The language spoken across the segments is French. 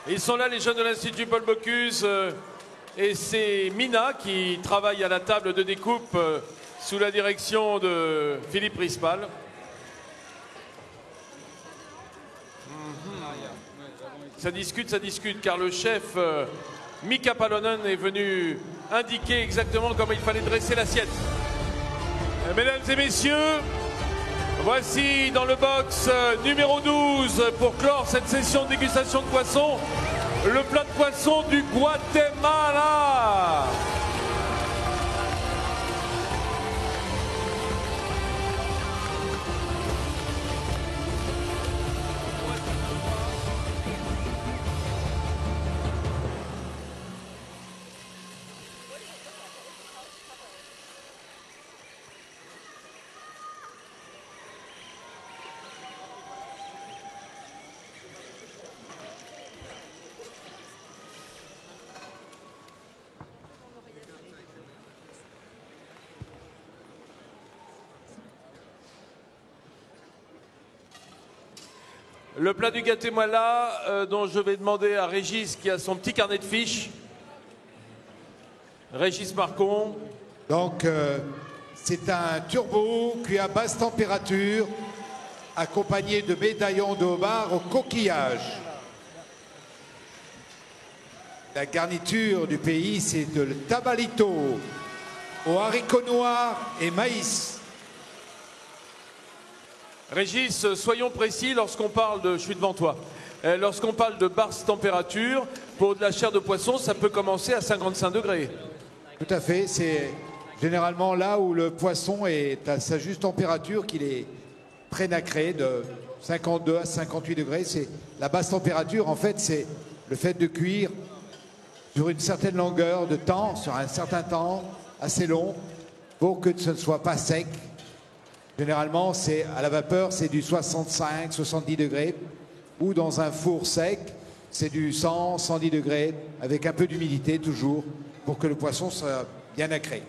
Ils sont là, les jeunes de l'Institut Paul Bocuse, et c'est Mina qui travaille à la table de découpe sous la direction de Philippe Rispal. Ça discute, car le chef Mika Palonen est venu indiquer exactement comment il fallait dresser l'assiette. Mesdames et messieurs, voici dans le box numéro 12, pour clore cette session de dégustation de poisson, le plat de poisson du Guatemala. Le plat du Guatemala, dont je vais demander à Régis, qui a son petit carnet de fiches. Régis Marcon. Donc, c'est un turbo cuit à basse température, accompagné de médaillons de homard au coquillage. La garniture du pays, c'est de le tabalito aux haricots noirs et maïs. Régis, soyons précis lorsqu'on parle de... Je suis devant toi. Lorsqu'on parle de basse température, pour de la chair de poisson, ça peut commencer à 55 degrés. Tout à fait. C'est généralement là où le poisson est à sa juste température, qu'il est pré-nacré, de 52 à 58 degrés. C'est la basse température, en fait, c'est le fait de cuire sur une certaine longueur de temps, sur un certain temps assez long, pour que ce ne soit pas sec. Généralement, c'est à la vapeur, c'est du 65, 70 degrés, ou dans un four sec, c'est du 100, 110 degrés, avec un peu d'humidité toujours, pour que le poisson soit bien nacré.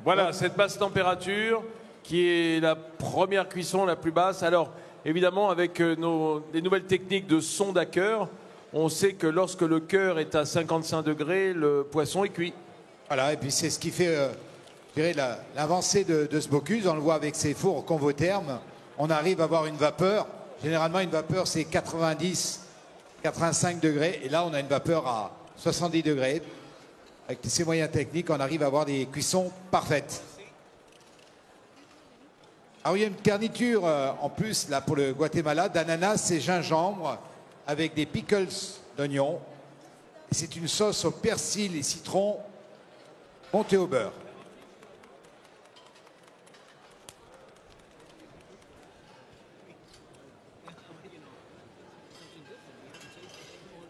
Voilà, cette basse température qui est la première cuisson la plus basse. Alors, évidemment, avec les nouvelles techniques de sonde à cœur, on sait que lorsque le cœur est à 55 degrés, le poisson est cuit. Voilà, et puis c'est ce qui fait... l'avancée de ce Bocuse, on le voit avec ses fours convothermes, on arrive à avoir une vapeur. Généralement, une vapeur, c'est 90, 85 degrés. Et là, on a une vapeur à 70 degrés. Avec ces moyens techniques, on arrive à avoir des cuissons parfaites. Alors, il y a une garniture en plus, là, pour le Guatemala, d'ananas et gingembre, avec des pickles d'oignons. C'est une sauce au persil et citron montée au beurre.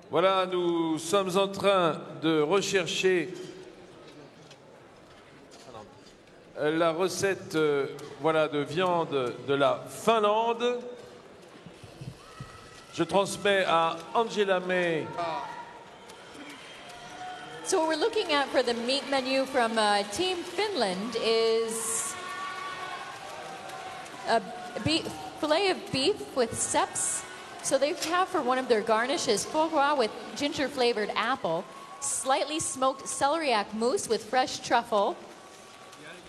Voilà, nous sommes en train de rechercher la recette voilà, de viande de la Finlande. Je transmets à Angela May. So what we're looking at for the meat menu from Team Finland is a fillet of beef with seps. So they have for one of their garnishes foie gras with ginger-flavored apple, slightly smoked celeriac mousse with fresh truffle,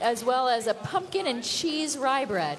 as well as a pumpkin and cheese rye bread.